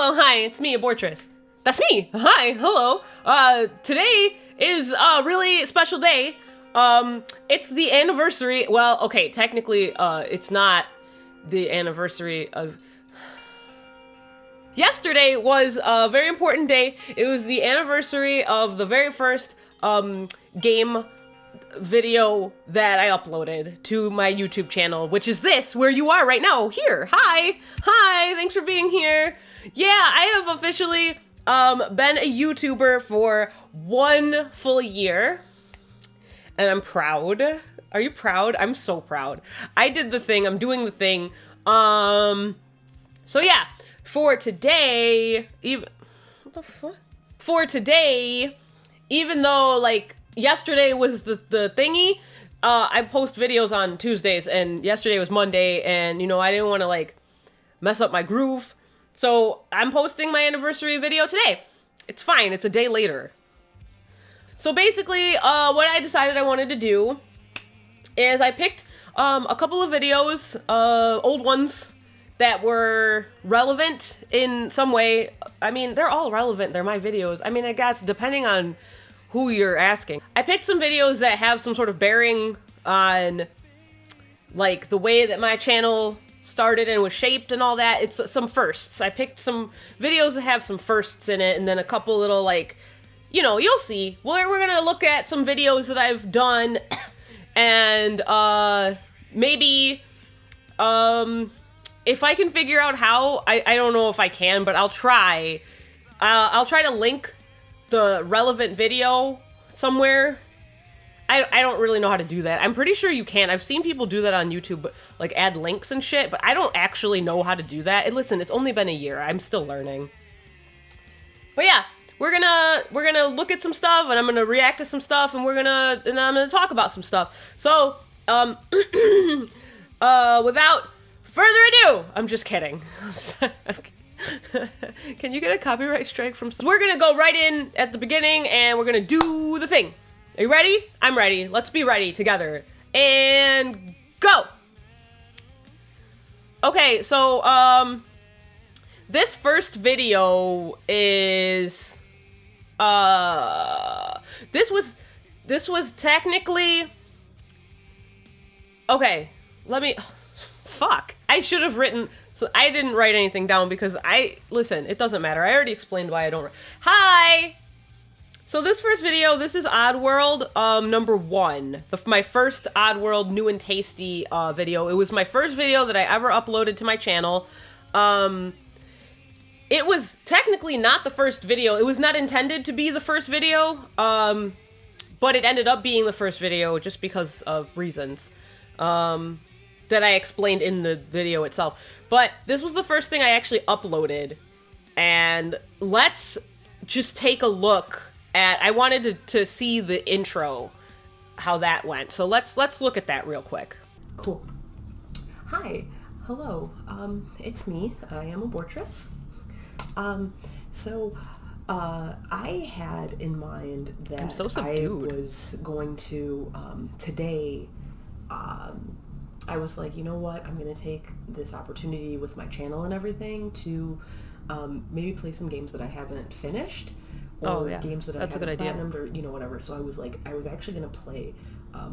Hello, hi, it's me, Abortress. That's me. Hi, hello. Today is a really special day. It's the anniversary. Well, okay, technically, it's not the anniversary of... Yesterday was a very important day. It was the anniversary of the very first, game video that I uploaded to my YouTube channel, which is this, where you are right now, here. Hi, thanks for being here. Yeah, I have officially been a YouTuber for 1 full year, and I'm proud. Are you proud? I'm so proud. I did the thing, I'm doing the thing. So yeah, for today, what the fuck? For today, even though, like, yesterday was the thingy, I post videos on Tuesdays, and yesterday was Monday, and, you know, I didn't want to, like, mess up my groove. So I'm posting my anniversary video today. It's fine, it's a day later. So basically, what I decided I wanted to do is I picked a couple of videos, old ones, that were relevant in some way. I mean, they're all relevant, they're my videos. I mean, I guess, depending on who you're asking. I picked some videos that have some sort of bearing on, like, the way that my channel started and was shaped and all that. It's some firsts. I picked some videos that have some firsts in it, and then a couple little, like, you know, you'll see. We're gonna look at some videos that I've done, and, maybe, if I can figure out how, I don't know if I can, but I'll try. I'll try to link the relevant video somewhere. I don't really know how to do that. I'm pretty sure you can. I've seen people do that on YouTube, but, like, add links and shit, but I don't actually know how to do that. And listen, it's only been a year. I'm still learning. But yeah, we're gonna look at some stuff, and I'm gonna react to some stuff, and I'm gonna talk about some stuff. So, without further ado, I'm just kidding. Can you get a copyright strike from some? We're gonna go right in at the beginning, and we're gonna do the thing. Are you ready? I'm ready. Let's be ready together. And go! Okay, so, this first video is, this was technically, okay, fuck. I should have written, so I didn't write anything down because listen, it doesn't matter. I already explained why I don't. Hi! So this first video, this is Oddworld, number 1. My first Oddworld New and Tasty, video. It was my first video that I ever uploaded to my channel. It was technically not the first video. It was not intended to be the first video, but it ended up being the first video just because of reasons, that I explained in the video itself. But this was the first thing I actually uploaded, and let's just take a look at, I wanted to see the intro, how that went. So let's look at that real quick. Cool. Hi, hello, it's me, I am Abortress. I had in mind that I'm so subdued. I was going to, today, I was like, you know what, I'm gonna take this opportunity with my channel and everything to maybe play some games that I haven't finished, or games that I haven't platinumed, or, you know, whatever. So I was like, I was actually gonna play, I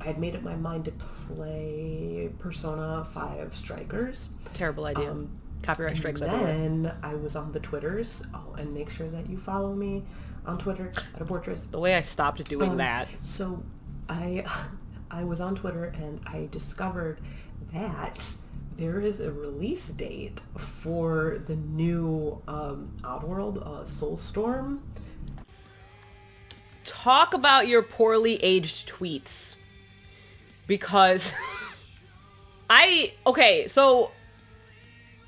had made up my mind to play Persona 5 Strikers. Terrible idea. Copyright strikes everywhere. And then I was on the Twitters. Oh, and make sure that you follow me on Twitter at Abortress. The way I stopped doing that. So I was on Twitter, and I discovered that there is a release date for the new Oddworld, Soulstorm. Talk about your poorly aged tweets. Because so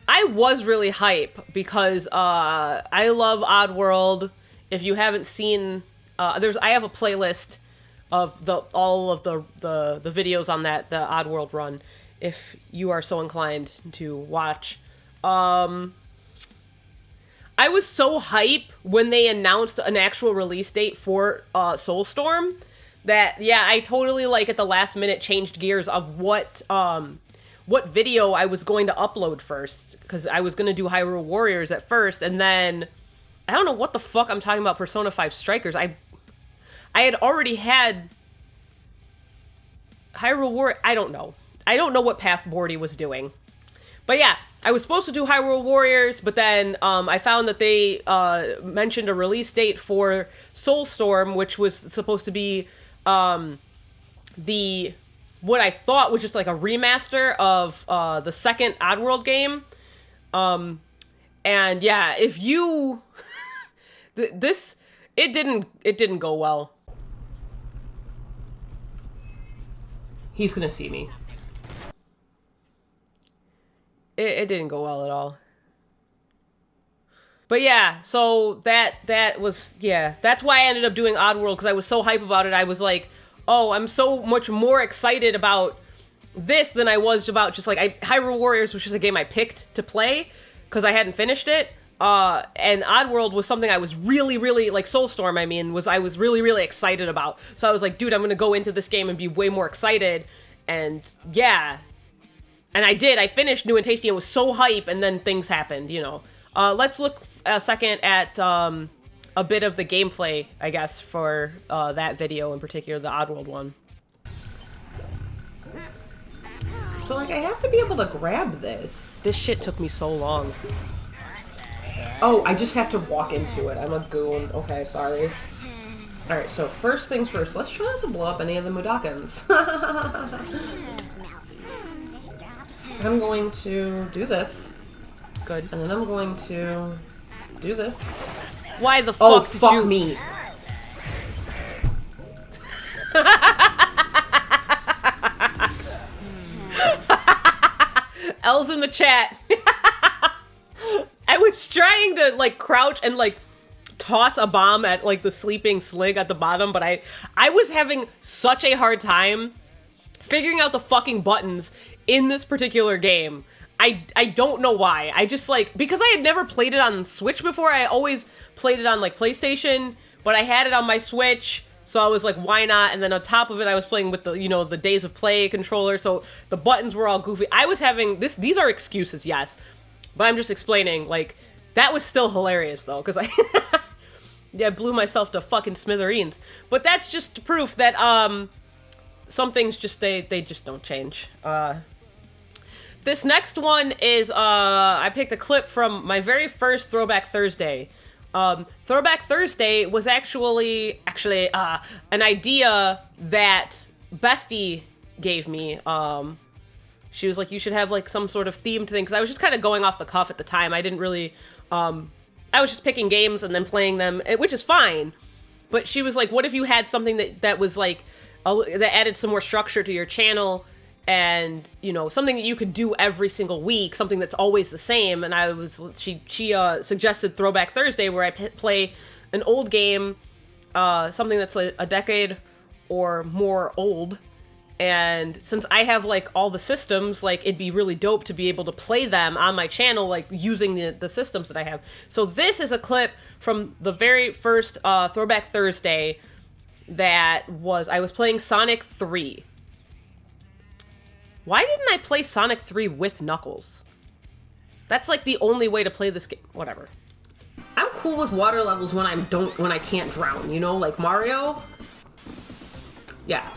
I was really hype because I love Oddworld. If you haven't seen, I have a playlist of all of the videos on the Oddworld run, if you are so inclined to watch. I was so hype when they announced an actual release date for Soulstorm that, yeah, I totally, like, at the last minute changed gears of what what video I was going to upload first, because I was going to do Hyrule Warriors at first, and then I don't know what the fuck I'm talking about Persona 5 Strikers. I had already had Hyrule Warriors. I don't know. I don't know what past Bordy was doing. But yeah, I was supposed to do Hyrule Warriors, but then I found that they mentioned a release date for Soulstorm, which was supposed to be what I thought was just like a remaster of the second Oddworld game. And yeah, if you it didn't go well. He's gonna see me. It didn't go well at all. But yeah, so that was, yeah, that's why I ended up doing Oddworld, because I was so hype about it. I was like, oh, I'm so much more excited about this than I was about just like Hyrule Warriors, which is a game I picked to play because I hadn't finished it. And Oddworld was something I was really, really, like Soulstorm, I was really, really excited about. So I was like, dude, I'm going to go into this game and be way more excited. And yeah. And I did. I finished New and Tasty and was so hype, and then things happened, you know. Let's look a second at a bit of the gameplay, I guess, for that video in particular, the Oddworld one. So, like, I have to be able to grab this. This shit took me so long. Oh, I just have to walk into it. I'm a goon. Okay, sorry. Alright, so first things first, let's try not to blow up any of the Mudokons. I'm going to do this. Good. And then I'm going to do this. Why the fuck did you... me. L's in the chat. I was trying to, like, crouch and, like, toss a bomb at, like, the sleeping Slig at the bottom, but I was having such a hard time figuring out the fucking buttons in this particular game. I don't know why. I just, like, because I had never played it on Switch before, I always played it on, like, PlayStation, but I had it on my Switch, so I was like, why not? And then on top of it, I was playing with the, you know, the Days of Play controller, so the buttons were all goofy. I was having, these are excuses, yes, but I'm just explaining, like, that was still hilarious, though, because I, yeah, blew myself to fucking smithereens. But that's just proof that, some things just, they just don't change. This next one is, I picked a clip from my very first Throwback Thursday. Throwback Thursday was actually an idea that Bestie gave me. She was like, you should have like some sort of themed thing, because I was just kind of going off the cuff at the time. I didn't really, I was just picking games and then playing them, which is fine. But she was like, what if you had something that was like, that added some more structure to your channel, and, you know, something that you could do every single week, something that's always the same. And she suggested Throwback Thursday, where I play an old game, something that's like a decade or more old. And since I have, like, all the systems, like, it'd be really dope to be able to play them on my channel, like, using the systems that I have. So this is a clip from the very first Throwback Thursday that I was playing Sonic 3. Why didn't I play Sonic 3 with Knuckles? That's, like, the only way to play this game. Whatever. I'm cool with water levels when I can't drown, you know, like Mario. Yeah.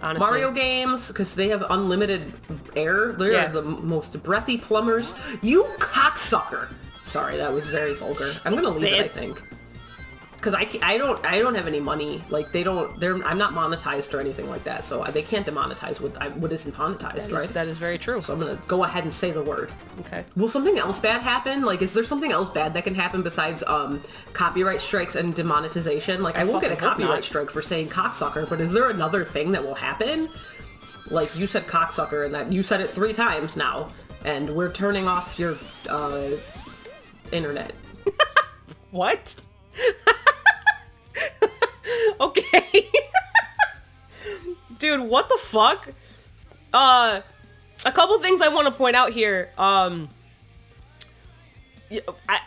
Honestly. Mario games, because they have unlimited air. They're the most breathy plumbers. You cocksucker. Sorry, that was very vulgar. I'm gonna leave it, I think. Because I don't have any money. Like, I'm not monetized or anything like that, so they can't demonetize what isn't monetized, right? That is very true. So I'm gonna go ahead and say the word. Okay. Will something else bad happen? Like, is there something else bad that can happen besides copyright strikes and demonetization? Like, I won't get a copyright strike for saying cocksucker, but is there another thing that will happen? Like, you said cocksucker, and that you said it 3 times now, and we're turning off your internet. What? Okay. Dude, what the fuck? A couple things I want to point out here.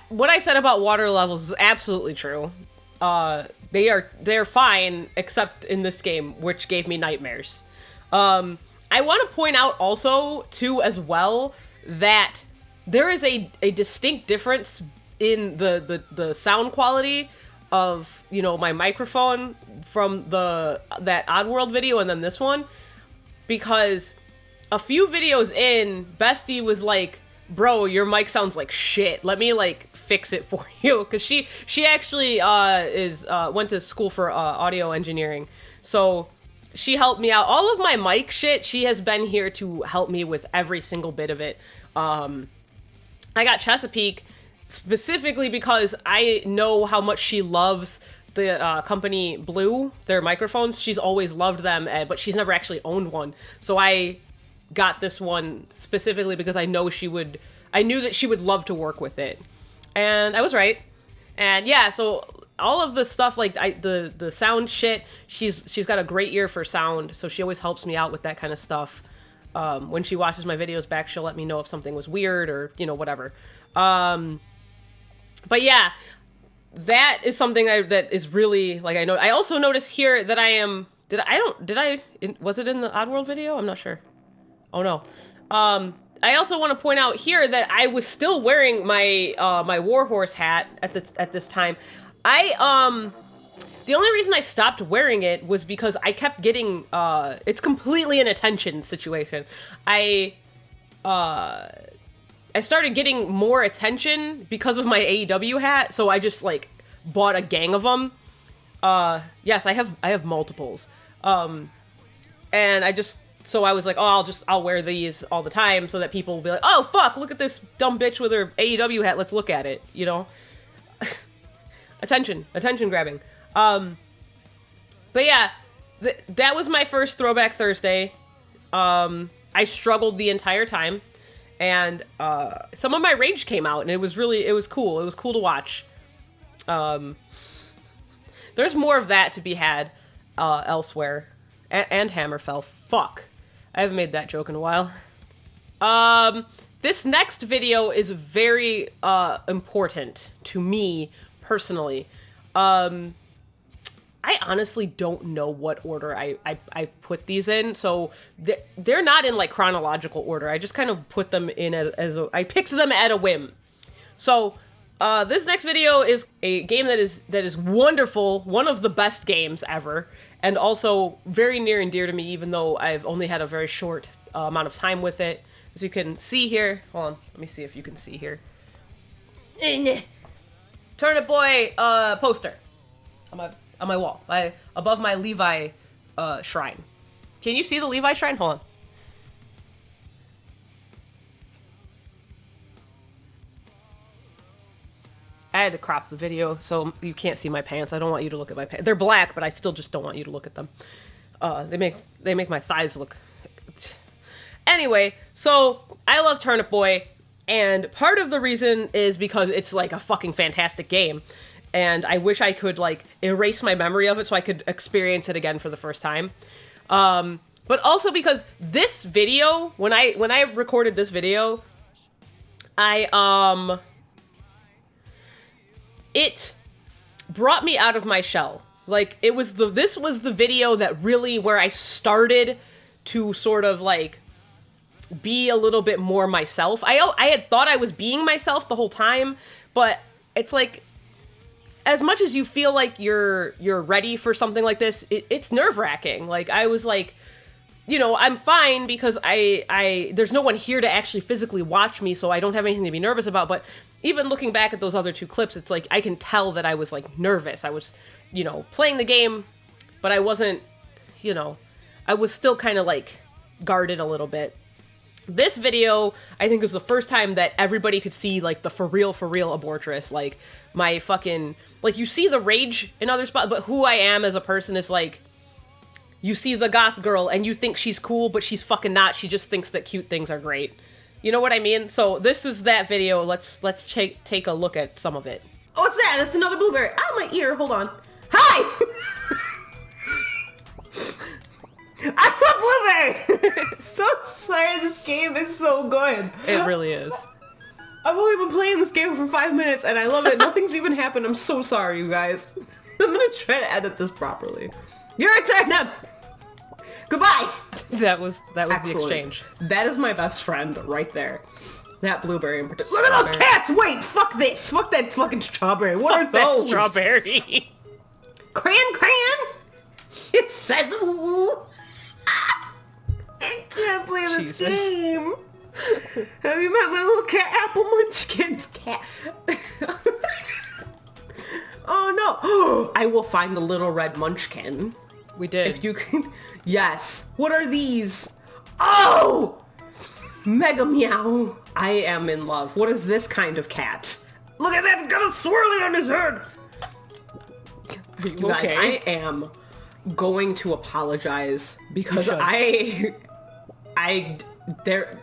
What I said about water levels is absolutely true. They're fine, except in this game, which gave me nightmares. I I want to point out also, too, as well, that there is a distinct difference in the sound quality of, you know, my microphone from that Oddworld video and then this one, because a few videos in, Bestie was like, bro, your mic sounds like shit. Let me, like, fix it for you. Because she actually went to school for audio engineering. So she helped me out. All of my mic shit, she has been here to help me with every single bit of it. I got Chesapeake specifically because I know how much she loves the company Blue, their microphones. She's always loved them, but she's never actually owned one. So I got this one specifically because I knew that she would love to work with it. And I was right. And yeah, so all of the stuff, like the sound shit, she's got a great ear for sound, so she always helps me out with that kind of stuff. When she watches my videos back, she'll let me know if something was weird or, you know, whatever. But yeah, that is something that is really, like, I know. I also noticed here that was it in the Oddworld video? I'm not sure. Oh no. I also want to point out here that I was still wearing my my Warhorse hat at this time. The only reason I stopped wearing it was because I kept getting it's completely an attention situation. I started getting more attention because of my AEW hat, so I just, like, bought a gang of them. Yes, I have multiples. And so I was like, oh, I'll wear these all the time so that people will be like, oh, fuck, look at this dumb bitch with her AEW hat, let's look at it, you know? Attention grabbing. But yeah, that was my first Throwback Thursday. I struggled the entire time. And some of my rage came out, and it was cool. It was cool to watch. There's more of that to be had elsewhere. And Hammerfell. Fuck. I haven't made that joke in a while. This next video is very important to me personally. I honestly don't know what order I put these in, so they're not in, like, chronological order. I just kind of put them in I picked them at a whim. So this next video is a game that is wonderful, one of the best games ever, and also very near and dear to me, even though I've only had a very short amount of time with it. As you can see here, hold on, let me see if you can see here. Turnip Boy poster on my wall, above my Levi shrine. Can you see the Levi shrine? Hold on. I had to crop the video so you can't see my pants. I don't want you to look at my pants. They're black, but I still just don't want you to look at them. They make my thighs look... Anyway, so I love Turnip Boy, and part of the reason is because it's, like, a fucking fantastic game. And I wish I could, like, erase my memory of it so I could experience it again for the first time. But also because this video, when I recorded this video, it brought me out of my shell. Like, this was the video that really, where I started to sort of, like, be a little bit more myself. I had thought I was being myself the whole time, but it's like, as much as you feel like you're ready for something like this, it's nerve-wracking. Like, I was like, you know, I'm fine because there's no one here to actually physically watch me, so I don't have anything to be nervous about. But even looking back at those other two clips, it's like, I can tell that I was, like, nervous. I was, you know, playing the game, but I wasn't, you know, I was still kind of, like, guarded a little bit. This video, I think, was the first time that everybody could see, like, the for real Abortress. Like, my fucking... Like, you see the rage in other spots, but who I am as a person is, like... You see the goth girl, and you think she's cool, but she's fucking not. She just thinks that cute things are great. You know what I mean? So, this is that video. Let's take a look at some of it. Oh, what's that? It's another blueberry. Ow, my ear. Hold on. Hi! I'm a blueberry! So sorry, this game is so good. It really is. I've only been playing this game for 5 minutes and I love it. Nothing's even happened. I'm so sorry, you guys. I'm gonna try to edit this properly. You're a turnip! Goodbye. That was the Excellent. exchange. That is my best friend right there. That blueberry in particular. Look at those cats! Wait, fuck this. Fuck that fucking strawberry. What are those? Strawberry. Cran. It says ooh. I can't play this Jesus. game. Have you met my little cat, Apple Munchkin's cat? Oh no! I will find the little red munchkin. We did. If you can. Yes. What are these? Oh! Mega meow. I am in love. What is this kind of cat? Look at that! Got a swirly on his head! Are you You guys, okay? I am going to apologize because should.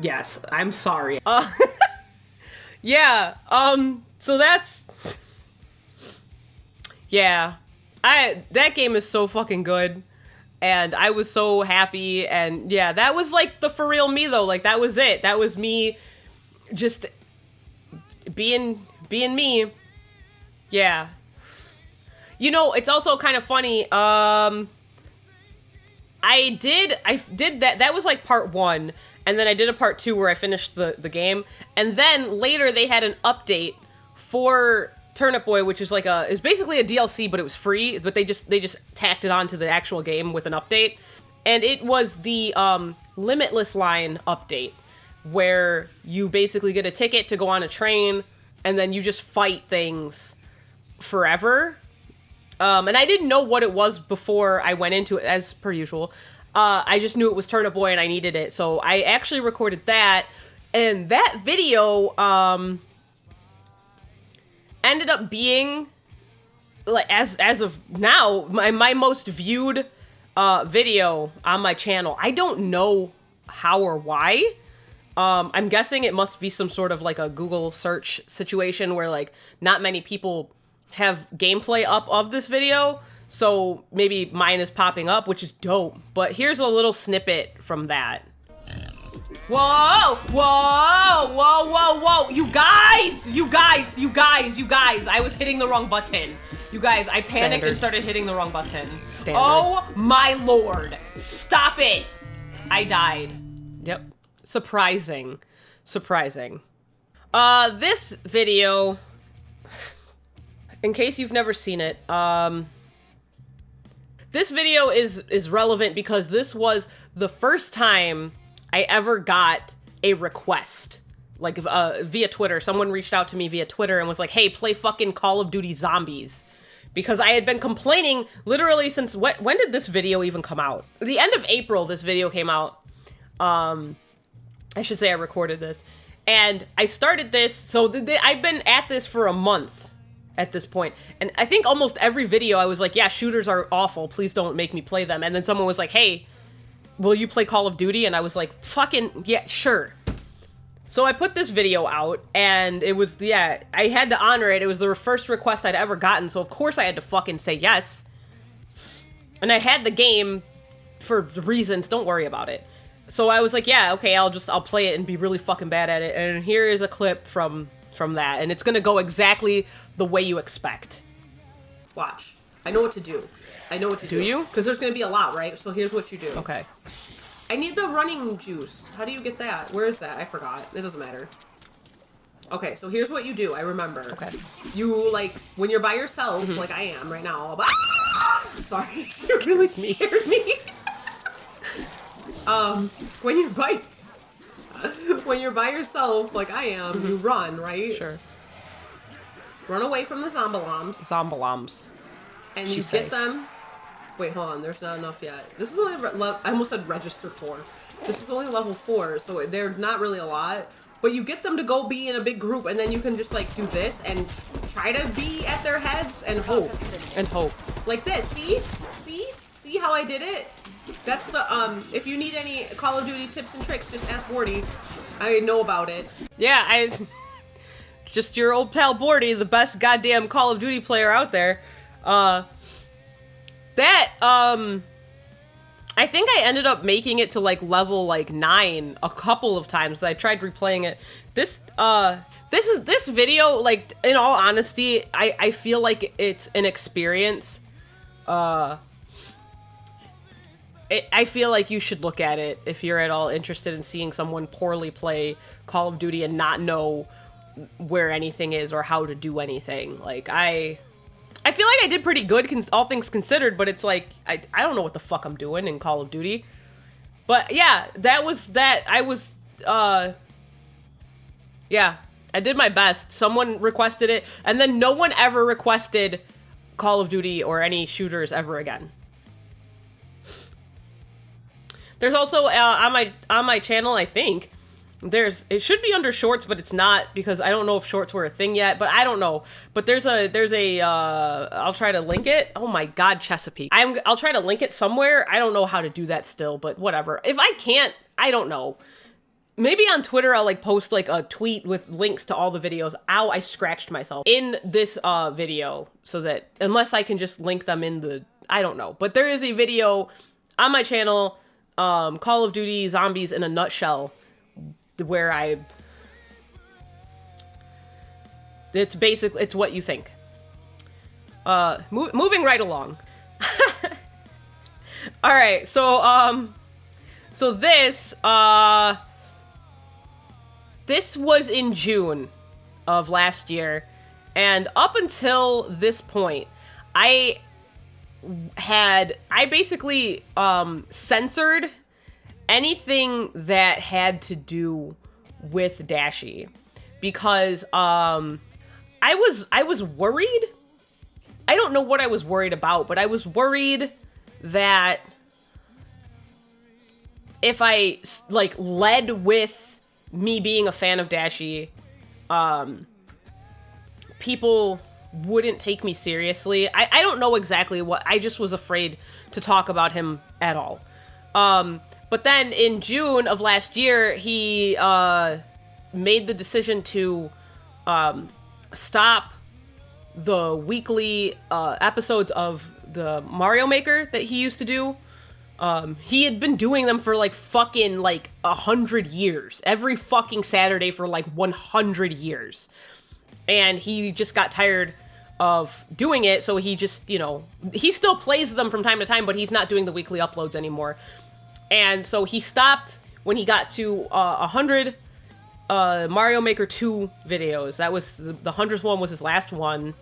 yes, I'm sorry. Yeah, so that's... Yeah. That game is so fucking good. And I was so happy, and yeah, that was like the for real me though. Like that was it. That was me just being me. Yeah. You know, it's also kind of funny. I did that was like part 1, and then I did a part 2 where I finished the game, and then later they had an update for Turnip Boy, which is like is basically a DLC, but it was free, but they just tacked it onto the actual game with an update. And it was the Limitless Line update, where you basically get a ticket to go on a train, and then you just fight things forever. And I didn't know what it was before I went into it, as per usual. I just knew it was Turnip Boy and I needed it, so I actually recorded that. And that video ended up being, like, as of now, my most viewed video on my channel. I don't know how or why. I'm guessing it must be some sort of like a Google search situation where like not many people have gameplay up of this video, so maybe mine is popping up, which is dope. But here's a little snippet from that. Whoa, whoa, whoa, whoa, whoa. You guys, I was hitting the wrong button. You guys, I panicked and started hitting the wrong button. Standard. Oh my lord. Stop it. I died. Yep. Surprising. This video, in case you've never seen it, this video is relevant because this was the first time I ever got a request, like via Twitter. Someone reached out to me via Twitter and was like, hey, play fucking Call of Duty Zombies. Because I had been complaining literally since, when did this video even come out? The end of April, this video came out. I should say I recorded this. And I started this, so I've been at this for a month at this point. And I think almost every video I was like, yeah, shooters are awful. Please don't make me play them. And then someone was like, hey, will you play Call of Duty? And I was like, fucking, yeah, sure. So I put this video out, and it was, yeah, I had to honor it. It was the first request I'd ever gotten, so of course I had to fucking say yes. And I had the game for reasons, don't worry about it. So I was like, yeah, okay, I'll play it and be really fucking bad at it. And here is a clip from that, and it's gonna go exactly the way you expect. Watch. I know what to do. Do you? Because there's going to be a lot, right? So here's what you do. Okay. I need the running juice. How do you get that? Where is that? I forgot. It doesn't matter. Okay, so here's what you do. I remember. Okay. You, like, when you're by yourself, like I am right now. Sorry. It really scared me. When you're by yourself, like I am, you run, right? Sure. Run away from the zombaloms. Zombalums. And you get them. Wait, hold on. There's not enough yet. This is only I almost said register 4. This is only level 4, so they're not really a lot. But you get them to go be in a big group, and then you can just like do this and try to be at their heads and hope. Like this. See how I did it? That's the if you need any Call of Duty tips and tricks, just ask Bordy. I know about it. Yeah, just your old pal Bordy, the best goddamn Call of Duty player out there. I think I ended up making it to like level like 9 a couple of times. I tried replaying it. This video, like, in all honesty, I feel like it's an experience. I feel like you should look at it if you're at all interested in seeing someone poorly play Call of Duty and not know where anything is or how to do anything. Like, I feel like I did pretty good, all things considered, but it's like, I don't know what the fuck I'm doing in Call of Duty. But yeah, that was that. Yeah, I did my best. Someone requested it, and then no one ever requested Call of Duty or any shooters ever again. There's also on my channel, I think it should be under shorts, but it's not, because I don't know if shorts were a thing yet, but I don't know. But there's a I'll try to link it. Oh my God, Chesapeake. I'll try to link it somewhere. I don't know how to do that still, but whatever. If I can't, I don't know. Maybe on Twitter I'll like post like a tweet with links to all the videos. Ow, I scratched myself in this video, so that unless I can just link them in the, I don't know. But there is a video on my channel, Call of Duty Zombies in a Nutshell, where it's basically, it's what you think. Moving right along. All right, so this was in June of last year, and up until this point, I basically censored anything that had to do with Dashie, because I was worried. I don't know what I was worried about, but I was worried that if I like led with me being a fan of Dashie, people wouldn't take me seriously. I don't know exactly what, I just was afraid to talk about him at all. But then in June of last year, he made the decision to stop the weekly episodes of the Mario Maker that he used to do. He had been doing them for like fucking like 100 years. Every fucking Saturday for like 100 years. And he just got tired of doing it, so he just, you know, he still plays them from time to time, but he's not doing the weekly uploads anymore. And so he stopped when he got to 100 Mario Maker 2 videos. That was the 100th one, was his last one.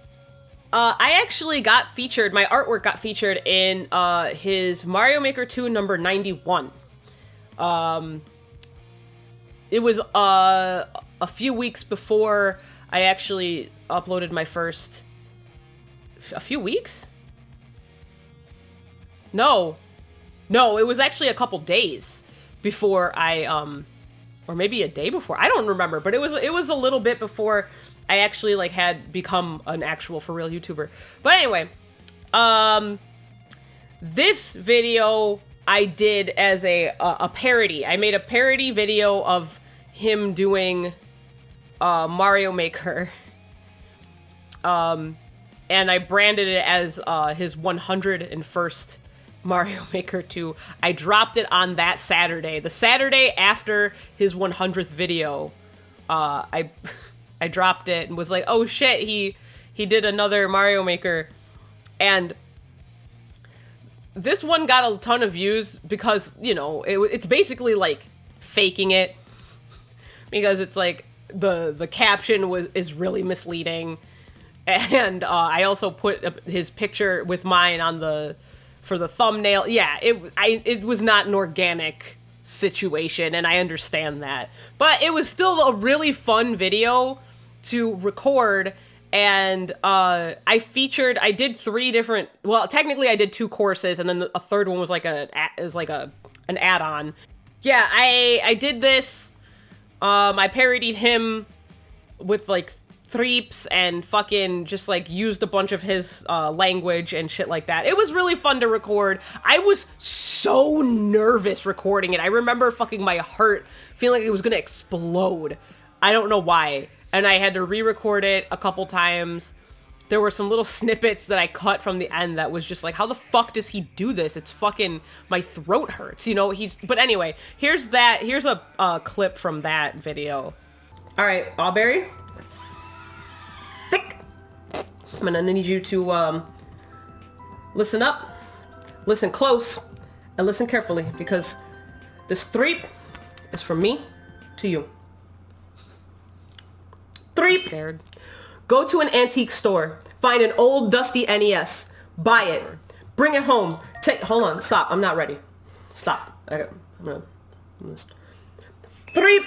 I actually got featured, my artwork got featured in his Mario Maker 2 number 91. It was a few weeks before I actually uploaded my first... A few weeks? No, it was actually a couple days before I, or maybe a day before. I don't remember, but it was a little bit before I actually like had become an actual for real YouTuber. But anyway, this video I did as a parody. I made a parody video of him doing Mario Maker. And I branded it as his 101st Mario Maker 2. I dropped it on that Saturday. The Saturday after his 100th video, I dropped it and was like, oh shit, he did another Mario Maker. And this one got a ton of views because, you know, it's basically like faking it. Because it's like the caption is really misleading. And I also put his picture with mine on for the thumbnail. Yeah, it was not an organic situation, and I understand that. But it was still a really fun video to record, and I did 3 different, well, technically I did 2 courses, and then a third one was like an add-on. Yeah, I did this. I parodied him with like threeps and fucking just like used a bunch of his language and shit like that. It was really fun to record. I was so nervous recording it. I remember fucking my heart feeling like it was gonna explode. I don't know why. And I had to re-record it a couple times. There were some little snippets that I cut from the end that was just like, how the fuck does he do this? It's fucking, my throat hurts, you know? But anyway, here's a clip from that video. All right, Aubrey. Thick. I'm gonna need you to listen up, listen close, And listen carefully, because this threep is from me to you. Threep. Scared. Go to an antique store, find an old dusty NES, buy it, bring it home. Hold on, stop. I'm not ready. Stop. Threep.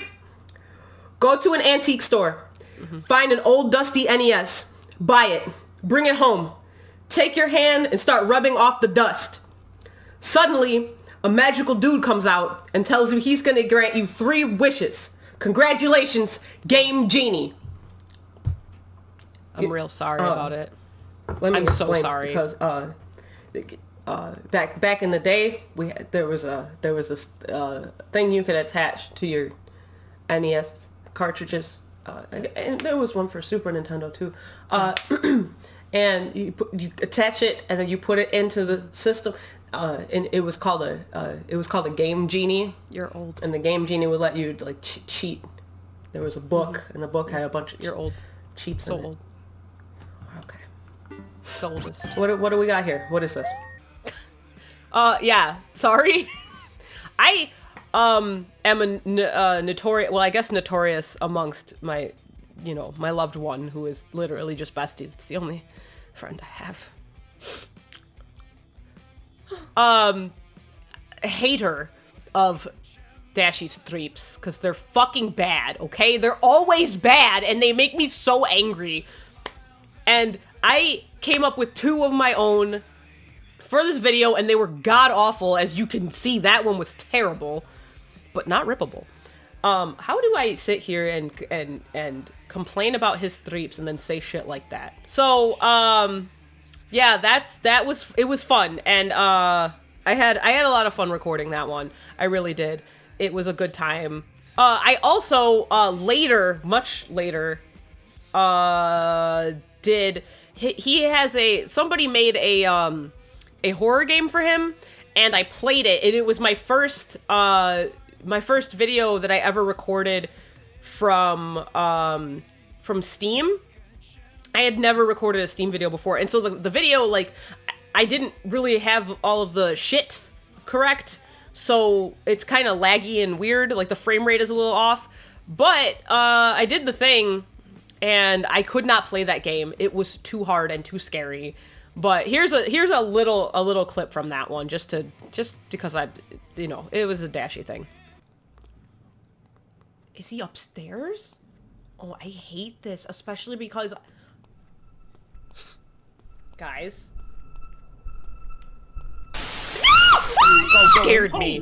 Go to an antique store, find an old dusty NES, buy it, bring it home. Take your hand and start rubbing off the dust. Suddenly, a magical dude comes out and tells you he's gonna grant you 3 wishes. Congratulations, Game Genie. I'm real sorry about it. I'm so sorry. Because back in the day, there was this thing you could attach to your NES cartridges, and there was one for Super Nintendo too. And you attach it, and then you put it into the system, and it was called a Game Genie. You're old. And the Game Genie would let you like cheat. There was a book, and the book had a bunch of You're old. cheats. So in it. old. Okay. The oldest. What do we got here? What is this? Yeah. Sorry. I am a notorious. Well, I guess notorious amongst my, my loved one who is literally just bestie. It's the only friend I have. Hater of Dashy's threeps because they're fucking bad. Okay, they're always bad, and they make me so angry. And I came up with 2 of my own for this video, and they were god awful. As you can see, that one was terrible, but not rippable. How do I sit here and complain about his threeps and then say shit like that? So, yeah, it was fun, and I had a lot of fun recording that one. I really did. It was a good time. I also much later, somebody made a horror game for him, and I played it, and it was my first video that I ever recorded from Steam. I had never recorded a Steam video before, and so the video, like, I didn't really have all of the shit correct, so it's kind of laggy and weird, like the frame rate is a little off, but I did the thing, and I could not play that game. It was too hard and too scary. But here's a little clip from that one, just because it was a Dashy thing. Is he upstairs? Oh, I hate this, especially because guys. Scared me.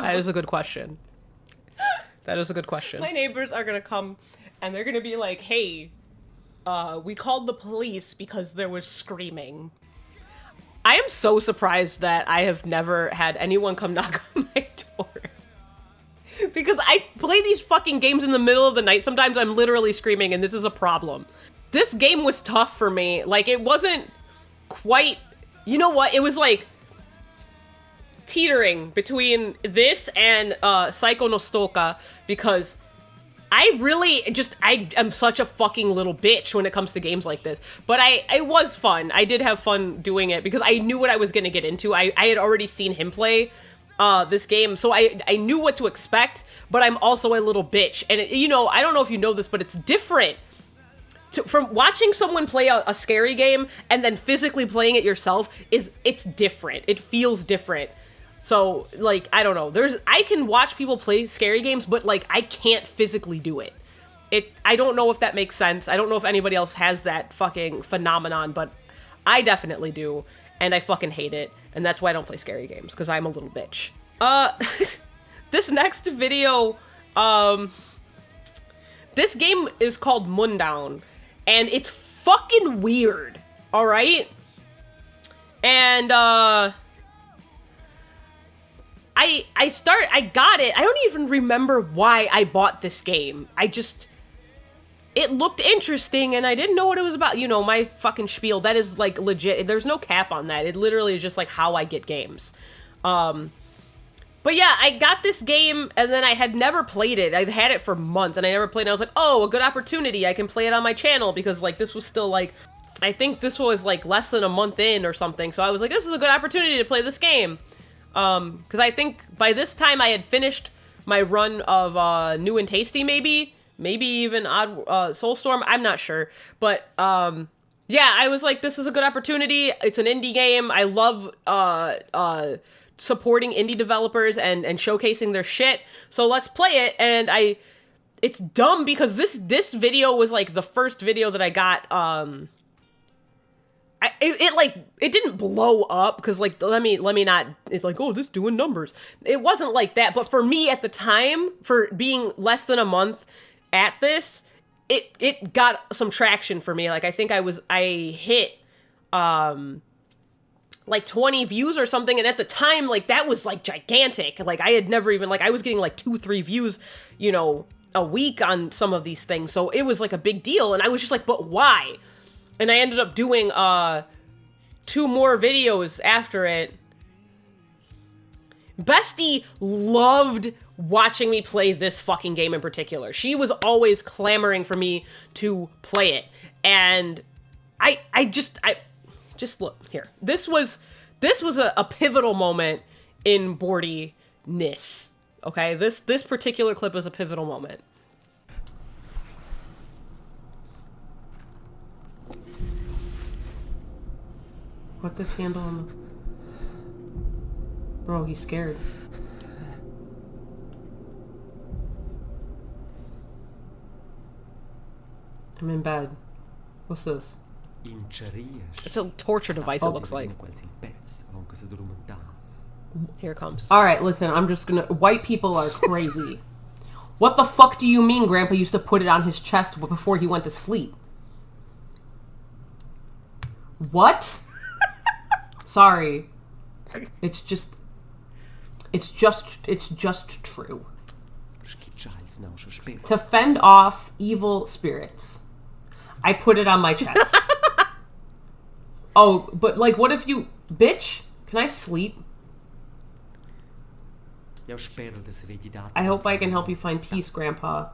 That is a good question. That is a good question. My neighbors are gonna come and they're gonna be like, hey, we called the police because there was screaming. I am so surprised that I have never had anyone come knock on my door. Because I play these fucking games in the middle of the night. Sometimes I'm literally screaming, and this is a problem. This game was tough for me. Like, it wasn't quite... You know what? It was like teetering between this and Psycho no Stoka, because I really I am such a fucking little bitch when it comes to games like this. But it was fun. I did have fun doing it because I knew what I was going to get into. I had already seen him play this game, so I knew what to expect, but I'm also a little bitch. And, I don't know if you know this, but it's different. From watching someone play a scary game and then physically playing it yourself, it's different. It feels different. So, like, I don't know. I can watch people play scary games, but, like, I can't physically do it. I don't know if that makes sense. I don't know if anybody else has that fucking phenomenon, but I definitely do, and I fucking hate it, and that's why I don't play scary games, because I'm a little bitch. This next video, this game is called Mundown, and it's fucking weird, alright? And, I got it. I don't even remember why I bought this game. It looked interesting, and I didn't know what it was about. My fucking spiel. That is, like, legit. There's no cap on that. It literally is just, like, how I get games. But yeah, I got this game, and then I had never played it. I'd had it for months, and I never played it. I was like, oh, a good opportunity. I can play it on my channel, because, like, this was still, like, I think this was, like, less than a month in or something. So I was like, this is a good opportunity to play this game. Because I think by this time I had finished my run of New and Tasty, maybe even Odd Soulstorm. I'm not sure. But, yeah, I was like, this is a good opportunity. It's an indie game. I love supporting indie developers and showcasing their shit. So let's play it. And it's dumb because this video was like the first video that I got. It didn't blow up because, like, let me not, it's like, oh, this doing numbers. It wasn't like that. But for me at the time, for being less than a month at this, it got some traction for me. Like, I think I hit like 20 views or something, and at the time, like, that was like gigantic. Like, I had never even, like, I was getting like 2-3 views, you know, a week on some of these things, so it was like a big deal. And I was just like, but why? And I ended up doing 2 more videos after it. Bestie loved watching me play this fucking game in particular. She was always clamoring for me to play it. And I just look here. This was a pivotal moment in boardiness. Okay? This particular clip is a pivotal moment. What the candle on the... Bro, he's scared. I'm in bed. What's this? It's a torture device, it looks like. Here it comes. Alright, listen, I'm just gonna... White people are crazy. What the fuck do you mean Grandpa used to put it on his chest before he went to sleep? What? Sorry. It's just true. To fend off evil spirits. I put it on my chest. Oh, but like, what if you... Bitch, can I sleep? I hope I can help you find peace, Grandpa.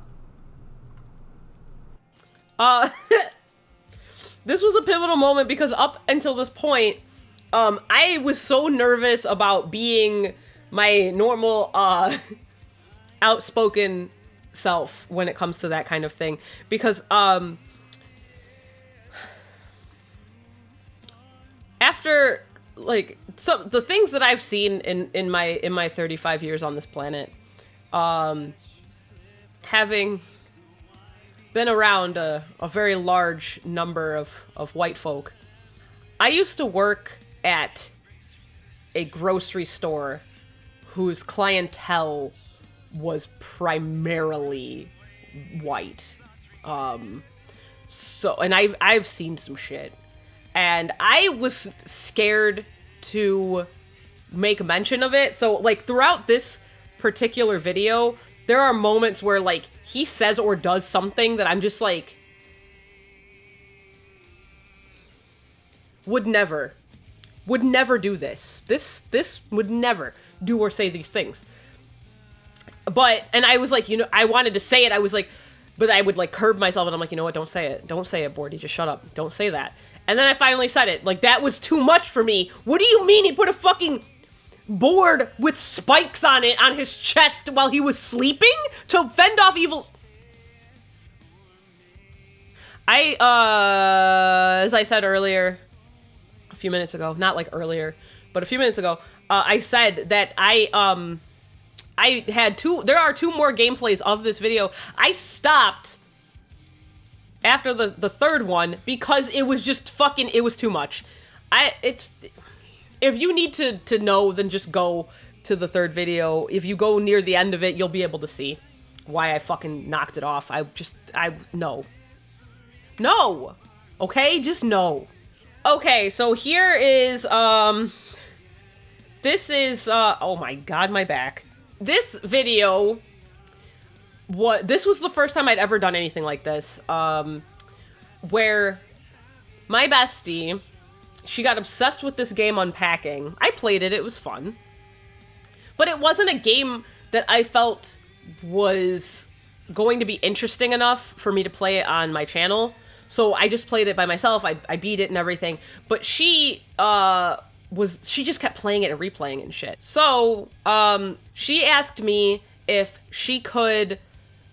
This was a pivotal moment because up until this point, I was so nervous about being my normal, outspoken self when it comes to that kind of thing. Because, after, like, the things that I've seen in my 35 years on this planet, having been around a very large number of white folk, I used to work at a grocery store whose clientele was primarily white. So, and I've seen some shit. And I was scared to make mention of it. So, like, throughout this particular video, there are moments where, like, he says or does something that I'm just like, would never do this. This would never do or say these things. But, and I was like, you know, I wanted to say it. I was like, but I would, like, curb myself, and I'm like, you know what, don't say it. Don't say it, Bordy. Just shut up. Don't say that. And then I finally said it. Like, that was too much for me. What do you mean he put a fucking board with spikes on it on his chest while he was sleeping to fend off evil? As I said earlier, a few minutes ago, not like earlier, but a few minutes ago, I said that I had there are 2 more gameplays of this video. I stopped after the third one because it was just fucking, it was too much. If you need to know, then just go to the third video. If you go near the end of it, you'll be able to see why I fucking knocked it off. No. Okay, just no. Okay, so here is, this is, oh my god, my back. This video, this was the first time I'd ever done anything like this, where my bestie, she got obsessed with this game Unpacking. I played it, it was fun. But it wasn't a game that I felt was going to be interesting enough for me to play it on my channel. So I just played it by myself. I beat it and everything. But she just kept playing it and replaying it and shit. So she asked me if she could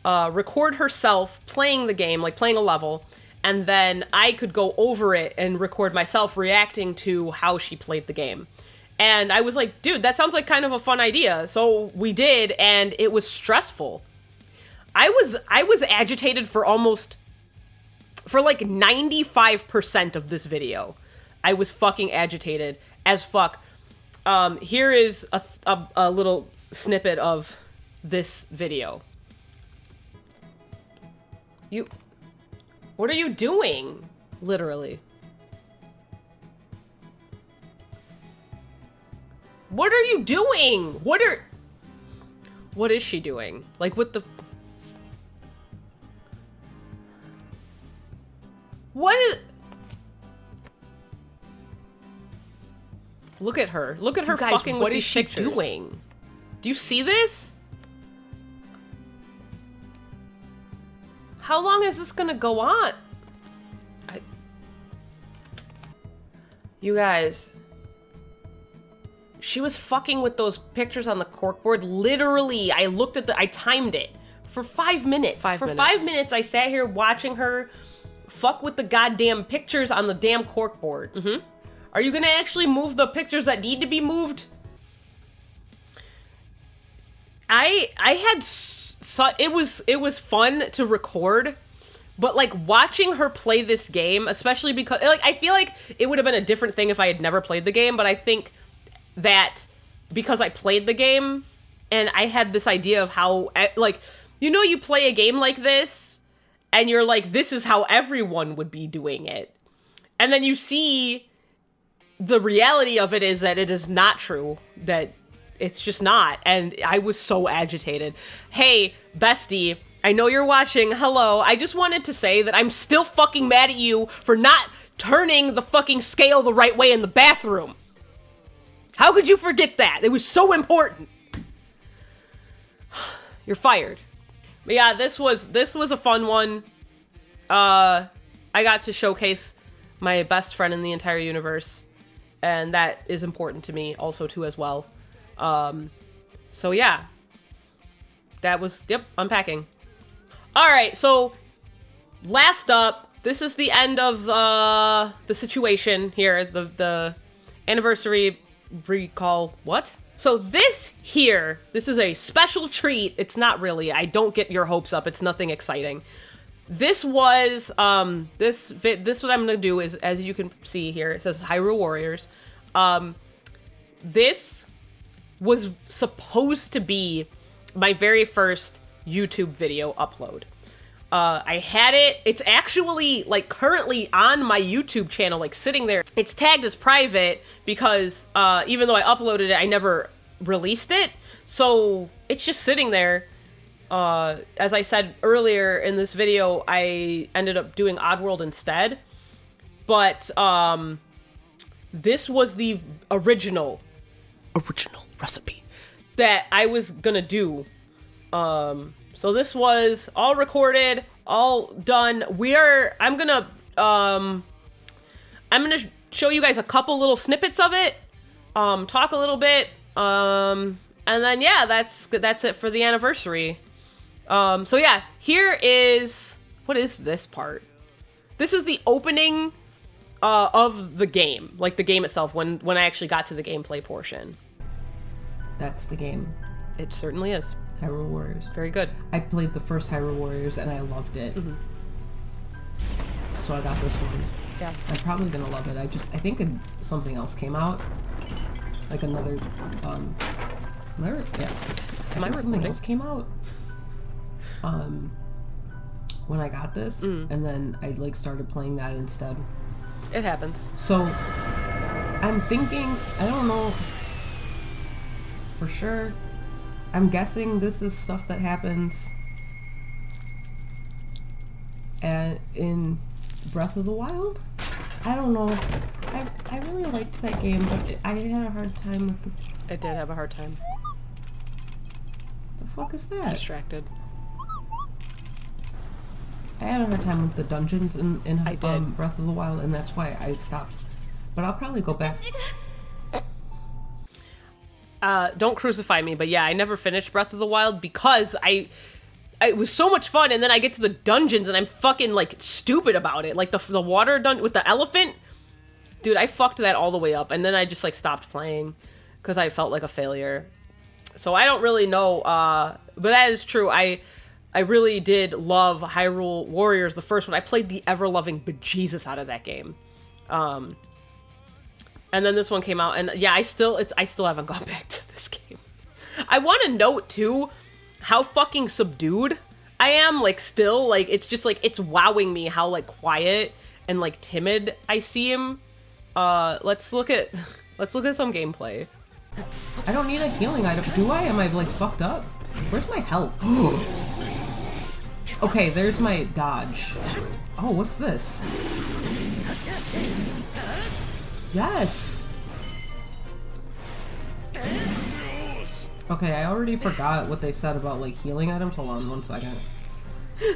record herself playing the game, like playing a level, and then I could go over it and record myself reacting to how she played the game. And I was like, dude, that sounds like kind of a fun idea. So we did, and it was stressful. I was agitated for like 95% of this video. I was fucking agitated as fuck. Here is a little snippet of this video. What are you doing? Literally. What are you doing? What is she doing? Like with the... What is... Look at her. Look at her guys, fucking what with is these she pictures. doing? Do you see this? How long is this gonna go on? You guys... She was fucking with those pictures on the corkboard. Literally, I timed it for 5 minutes. For 5 minutes, I sat here watching her fuck with the goddamn pictures on the damn corkboard. Mm-hmm. Are you gonna actually move the pictures that need to be moved? It was fun to record, but like watching her play this game, especially because like I feel like it would have been a different thing if I had never played the game, but I think that because I played the game and I had this idea of how, like, you know, you play a game like this and you're like, this is how everyone would be doing it. And then you see the reality of it is that it is not true, that it's just not. And I was so agitated. Hey, bestie, I know you're watching. Hello. I just wanted to say that I'm still fucking mad at you for not turning the fucking scale the right way in the bathroom. How could you forget that? It was so important. You're fired. But yeah, this was a fun one. I got to showcase my best friend in the entire universe, and that is important to me also too as well. So yeah. That was, yep, unpacking. All right, so last up, this is the end of the situation here, the anniversary recall. What? So this is a special treat. It's not really. I don't get your hopes up. It's nothing exciting. This was this what I'm gonna do is, as you can see here, it says Hyrule Warriors. This was supposed to be my very first YouTube video upload. I had it. It's actually like currently on my YouTube channel, like sitting there. It's tagged as private because even though I uploaded it, I never released it. So it's just sitting there. As I said earlier in this video, I ended up doing Oddworld instead. But this was the original recipe that I was gonna do. So this was all recorded, all done. I'm gonna show you guys a couple little snippets of it, talk a little bit, and then yeah, that's it for the anniversary. So yeah, here is, what is this part? This is the opening of the game, like the game itself, when I actually got to the gameplay portion. That's the game. It certainly is. Hyrule Warriors. Very good. I played the first Hyrule Warriors and I loved it. Mm-hmm. So I got this one. Yeah. I'm probably gonna love it. I think something else came out. Like another, something else came out. When I got this, and then I like started playing that instead. It happens. So I'm thinking, I don't know for sure. I'm guessing this is stuff that happens in Breath of the Wild. I don't know. I really liked that game, but I had a hard time with the... I did have a hard time. The fuck is that? Distracted. I had a hard time with the dungeons in I did. Breath of the Wild, and that's why I stopped. But I'll probably go back. Don't crucify me, but yeah, I never finished Breath of the Wild because it was so much fun, and then I get to the dungeons and I'm fucking like stupid about it. Like the water dungeon with the elephant, dude, I fucked that all the way up, and then I just like stopped playing because I felt like a failure. So I don't really know, but that is true. I really did love Hyrule Warriors, the first one. I played the ever-loving bejesus out of that game. And then this one came out, and yeah, I still haven't gone back to this game. I want to note too how fucking subdued I am. Like still, like it's just like it's wowing me how like quiet and like timid I see him. Let's look at some gameplay. I don't need a healing item, do I? Am I like fucked up? Where's my health? Okay, there's my dodge. Oh, what's this? Yes! Okay, I already forgot what they said about like healing items. Hold on 1 second.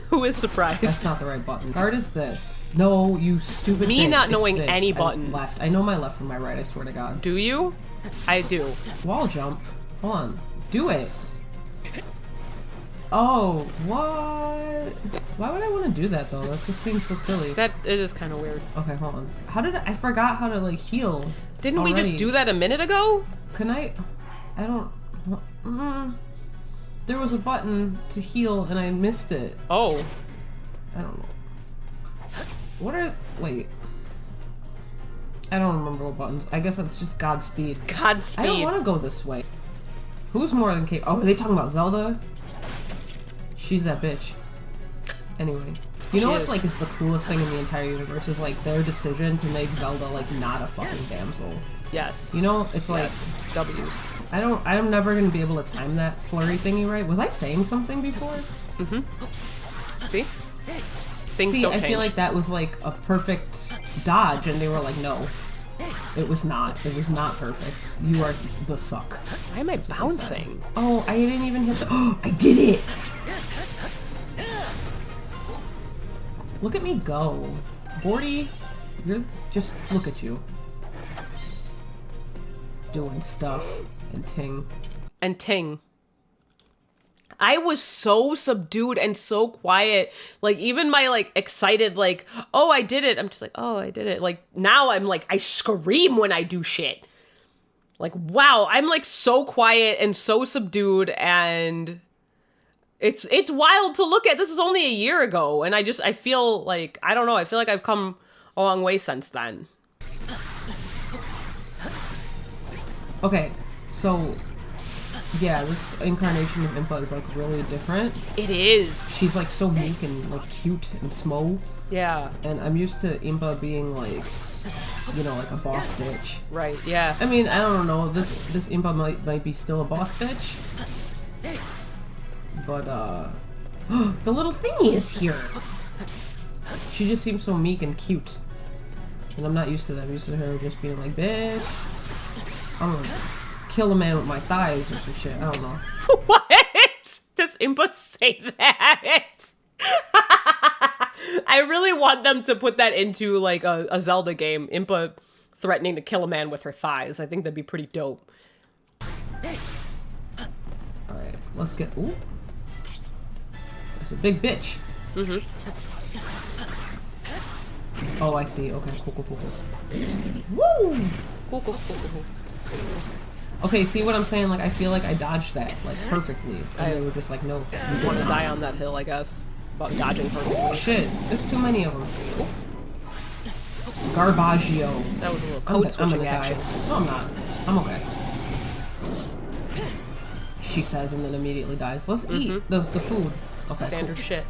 Who is surprised? That's not the right button. Card is this. No, you stupid Me bitch. not It's knowing this. any I'm buttons. left. I know my left from my right, I swear to God. Do you? I do. Wall jump. Hold on. Do it. Oh, what? Why would I want to do that though? That just seems so silly. That it is kind of weird. Okay, hold on. How did I forgot how to like heal? Didn't we already. just do that a minute ago? Can I don't. There was a button to heal and I missed it. Oh. I don't know. What are? Wait. I don't remember what buttons. I guess it's just Godspeed. Godspeed. I don't want to go this way. Who's more than capable? Oh, are they talking about Zelda? She's that bitch. Anyway. You know what's like is the coolest thing in the entire universe is like their decision to make Zelda like not a fucking damsel. Yes. You know, it's like Yes. W's. I'm never gonna be able to time that flurry thingy right. Was I saying something before? Mm-hmm. See? Things See, don't I change. feel like that was like a perfect dodge and they were like, no. It was not. It was not perfect. You are the suck. Why am I bouncing? Oh, I didn't even hit the oh, I did it! Look at me go. Bordy, you're just look at you. Doing stuff and ting. And ting. I was so subdued and so quiet. Like even my like excited like, oh I did it. I'm just like, oh I did it. Like now I'm like I scream when I do shit. Like wow, I'm like so quiet and so subdued and it's wild to look at. This is only a year ago and I feel like I don't know, I feel like I've come a long way since then. Okay, so yeah, this incarnation of Impa is like really different. It is. She's like so meek and like cute and small. Yeah. And I'm used to Impa being like, you know, like a boss bitch. Right, yeah. I mean, I don't know. This Impa might be still a boss bitch. But the little thingy is here. She just seems so meek and cute. And I'm not used to that. I'm used to her just being like, bitch, I'm gonna kill a man with my thighs or some shit. I don't know. What? Does Impa say that? I really want them to put that into like a Zelda game. Impa threatening to kill a man with her thighs. I think that'd be pretty dope. Alright, let's get... Ooh. That's a big bitch. Mm-hmm. Oh, I see. Okay, cool. Woo! Cool. Okay, see what I'm saying? Like, I feel like I dodged that, like, perfectly. And they were just like, no. You want to die on that hill, I guess. About dodging perfectly. Shit, there's too many of them. Garbaggio. That was a little code switching action. Die. No, I'm not. I'm okay. She says and then immediately dies. Let's eat the food. Okay. Standard shit.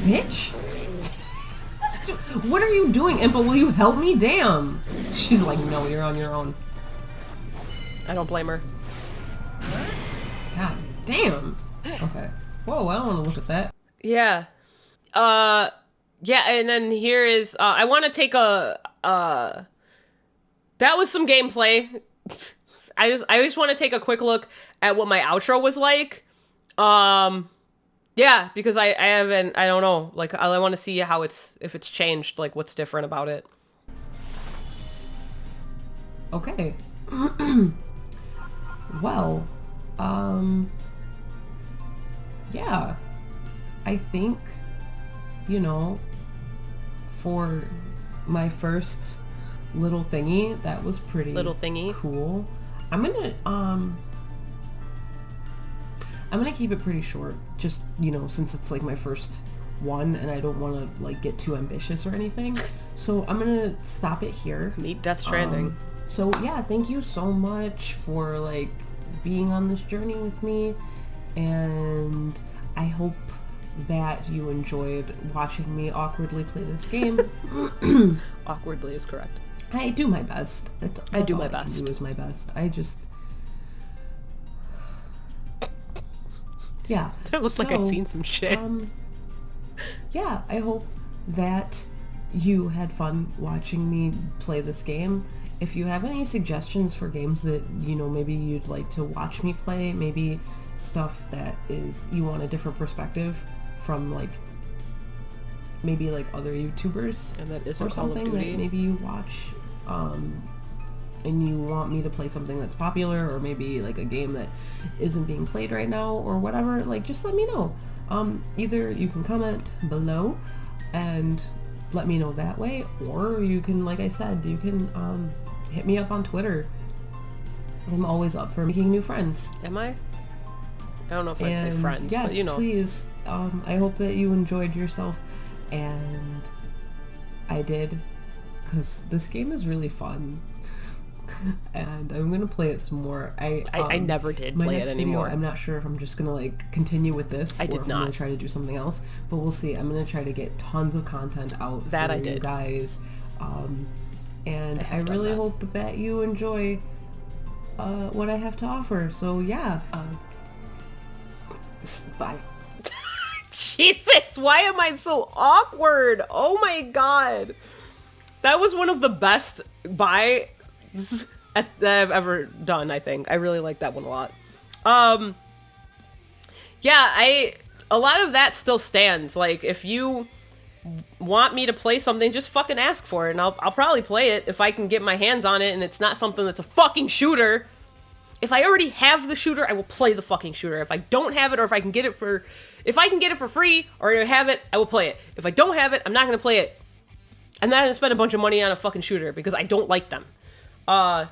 Bitch! What are you doing, Impa? Will you help me? Damn! She's like, no, you're on your own. I don't blame her. God damn! Okay. Whoa, I don't want to look at that. Yeah. Yeah, and then here is, I want to take a, that was some gameplay. I just want to take a quick look at what my outro was like. Yeah, because I don't know, like I want to see how if it's changed, like what's different about it. Okay. Well, yeah, I think, for my first little thingy, that was pretty cool. I'm gonna keep it pretty short, just, since it's like my first one and I don't want to like get too ambitious or anything. So I'm gonna stop it here. Meet Death Stranding. So yeah, thank you so much for like being on this journey with me, and I hope that you enjoyed watching me awkwardly play this game. Awkwardly is correct. I do my best. I do all my I can best. do is my best. Yeah. That looked like I'd seen some shit. Yeah, I hope that you had fun watching me play this game. If you have any suggestions for games that, maybe you'd like to watch me play, maybe stuff that is, you want a different perspective from, like, maybe, like, other YouTubers and that isn't or something Call of Duty. that maybe you watch, and you want me to play something that's popular, or maybe, like, a game that isn't being played right now, or whatever, like, just let me know. Either you can comment below and let me know that way, or you can, like I said, you can, hit me up on Twitter. I'm always up for making new friends. Am I? I don't know if I'd say friends, yes, but please. I hope that you enjoyed yourself, and I did, because this game is really fun. And I'm gonna play it some more. I never did play it anymore. Video, I'm not sure if I'm just gonna like continue with this, I or did if not. I'm gonna try to do something else. But we'll see. I'm gonna try to get tons of content out That for I you did. guys. And I done really that. hope that you enjoy what I have to offer. So yeah. Bye. Jesus, why am I so awkward? Oh my god. That was one of the best buys that I've ever done, I think. I really like that one a lot. Yeah, a lot of that still stands. Like, if you want me to play something, just fucking ask for it, and I'll probably play it if I can get my hands on it and it's not something that's a fucking shooter. If I already have the shooter, I will play the fucking shooter. If I don't have it, or if I can get it for free, or I have it, I will play it. If I don't have it, I'm not gonna play it. I'm not gonna spend a bunch of money on a fucking shooter because I don't like them. But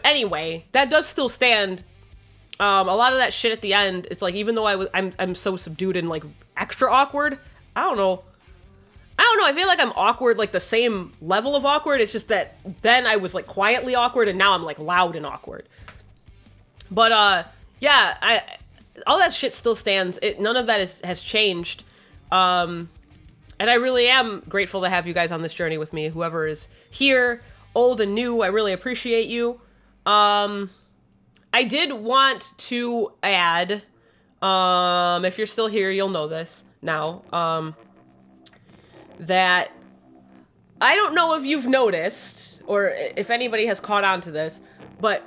anyway, that does still stand. A lot of that shit at the end, it's like, even though I'm so subdued and like extra awkward, I don't know. I feel like I'm awkward, like the same level of awkward. It's just that then I was like quietly awkward, and now I'm like loud and awkward. But yeah, all that shit still stands. None of that has changed. And I really am grateful to have you guys on this journey with me. Whoever is here, old and new, I really appreciate you. I did want to add, if you're still here, you'll know this now, that I don't know if you've noticed, or if anybody has caught on to this, but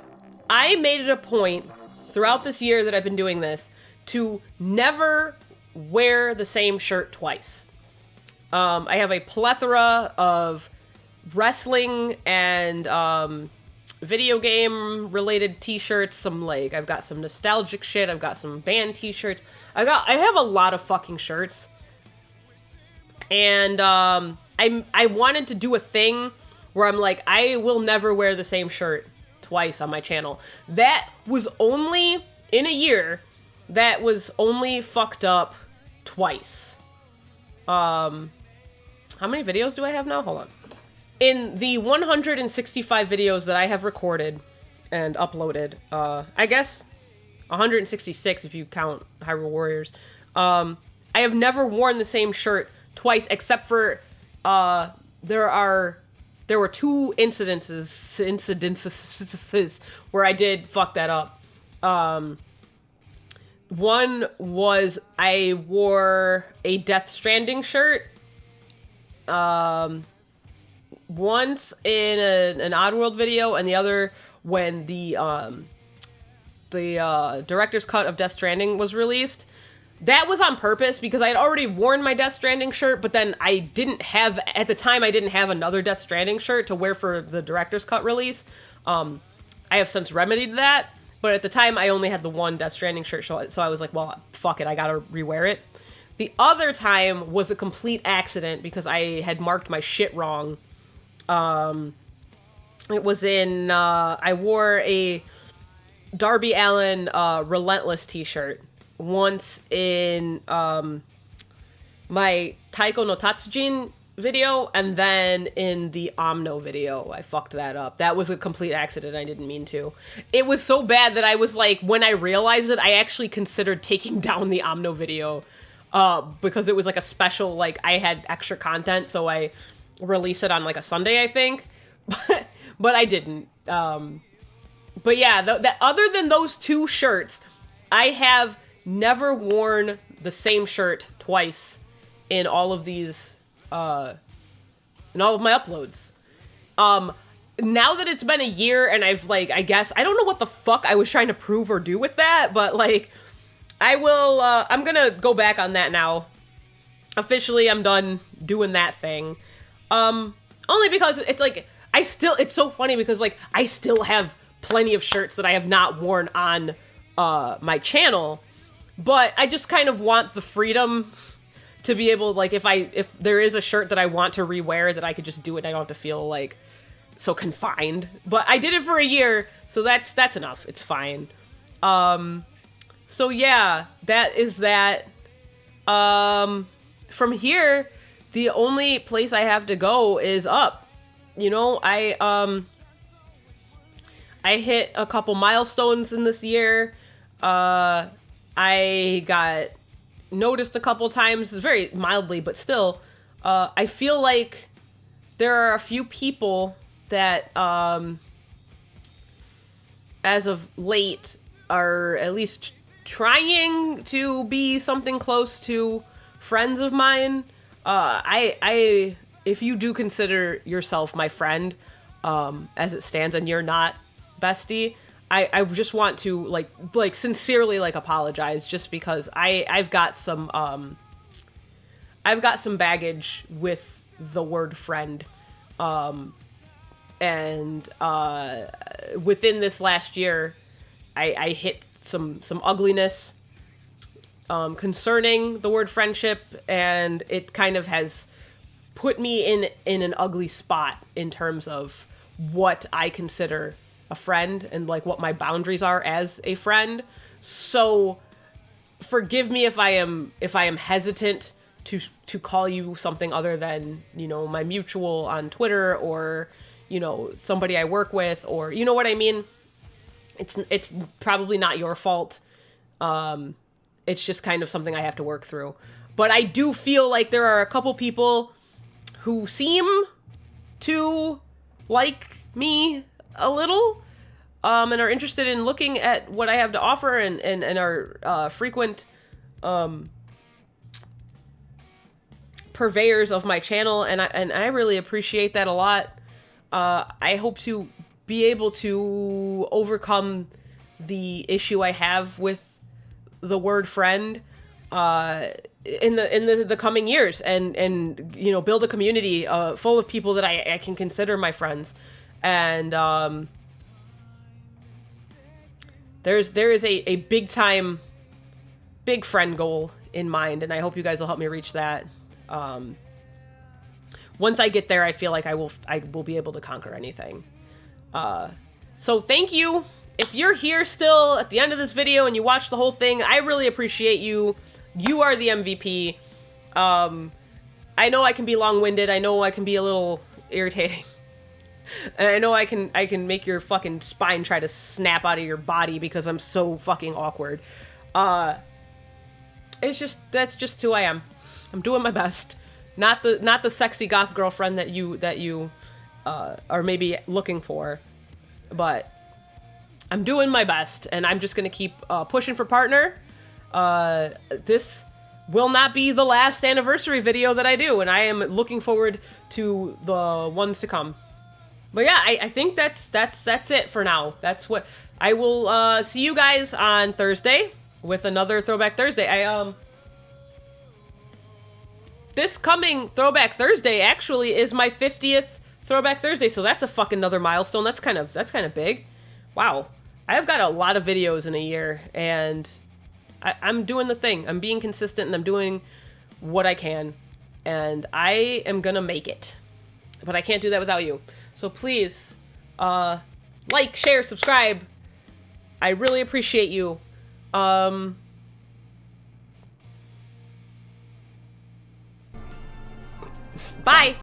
I made it a point throughout this year that I've been doing this to never wear the same shirt twice. I have a plethora of wrestling and video game related t-shirts. I've got some nostalgic shit. I've got some band t-shirts. I have a lot of fucking shirts. And I wanted to do a thing where I'm like, I will never wear the same shirt twice on my channel. That was only in a year. That was only fucked up twice. How many videos do I have now? Hold on. In the 165 videos that I have recorded and uploaded, I guess 166 if you count Hyrule Warriors, I have never worn the same shirt twice, except for there were two incidences where I did fuck that up. One was I wore a Death Stranding shirt once in an Oddworld video, and the other when the director's cut of Death Stranding was released. That was on purpose because I had already worn my Death Stranding shirt, but then I didn't have another Death Stranding shirt to wear for the director's cut release. I have since remedied that, but at the time I only had the one Death Stranding shirt, so I was like, well, fuck it, I gotta rewear it. The other time was a complete accident because I had marked my shit wrong. It was in, I wore a Darby Allin Relentless t-shirt once in my Taiko no Tatsujin video, and then in the Omno video. I fucked that up. That was a complete accident. I didn't mean to. It was so bad that I was like, when I realized it, I actually considered taking down the Omno video because it was like a special, like I had extra content, so I released it on like a Sunday, I think. But I didn't. But yeah, that other than those two shirts, I have never worn the same shirt twice in all of these, in all of my uploads. Now that it's been a year and I've like, I guess, I don't know what the fuck I was trying to prove or do with that, but like, I will, I'm gonna go back on that now. Officially, I'm done doing that thing. Only because it's like, it's so funny because like, I still have plenty of shirts that I have not worn on, my channel. But I just kind of want the freedom to be able, like, if there is a shirt that I want to rewear, that I could just do it. I don't have to feel, like, so confined. But I did it for a year, so that's enough. It's fine. So yeah, that is that. From here, the only place I have to go is up. You know, I hit a couple milestones in this year. I got noticed a couple times, very mildly, but still, I feel like there are a few people that, as of late, are at least trying to be something close to friends of mine. If you do consider yourself my friend, as it stands, and you're not, bestie, I just want to like sincerely like apologize, just because I've got some baggage with the word friend, and within this last year I hit some ugliness concerning the word friendship, and it kind of has put me in an ugly spot in terms of what I consider a friend and like what my boundaries are as a friend. So forgive me if I am hesitant to call you something other than, you know, my mutual on Twitter, or, you know, somebody I work with, or, you know what I mean? It's probably not your fault. It's just kind of something I have to work through. But I do feel like there are a couple people who seem to like me a little, and are interested in looking at what I have to offer, and are frequent purveyors of my channel, and I really appreciate that a lot. I hope to be able to overcome the issue I have with the word friend in the coming years, and you know, build a community full of people that I can consider my friends. And there is a big friend goal in mind, and I hope you guys will help me reach that. Once I get there, I feel like I will be able to conquer anything. So thank you. If you're here still at the end of this video and you watched the whole thing, I really appreciate you. You are the MVP. I know I can be long-winded. I know I can be a little irritating. And I know I can make your fucking spine try to snap out of your body because I'm so fucking awkward. That's just who I am. I'm doing my best. Not the sexy goth girlfriend that you are maybe looking for, but I'm doing my best, and I'm just gonna keep pushing for partner. This will not be the last anniversary video that I do, and I am looking forward to the ones to come. But yeah, I think that's it for now. That's what I will see you guys on Thursday with another Throwback Thursday. This coming Throwback Thursday actually is my 50th Throwback Thursday, so that's a fucking another milestone. That's kind of big. Wow. I have got a lot of videos in a year, and I'm doing the thing. I'm being consistent, and I'm doing what I can, and I am gonna make it. But I can't do that without you. So please, like, share, subscribe. I really appreciate you. Bye.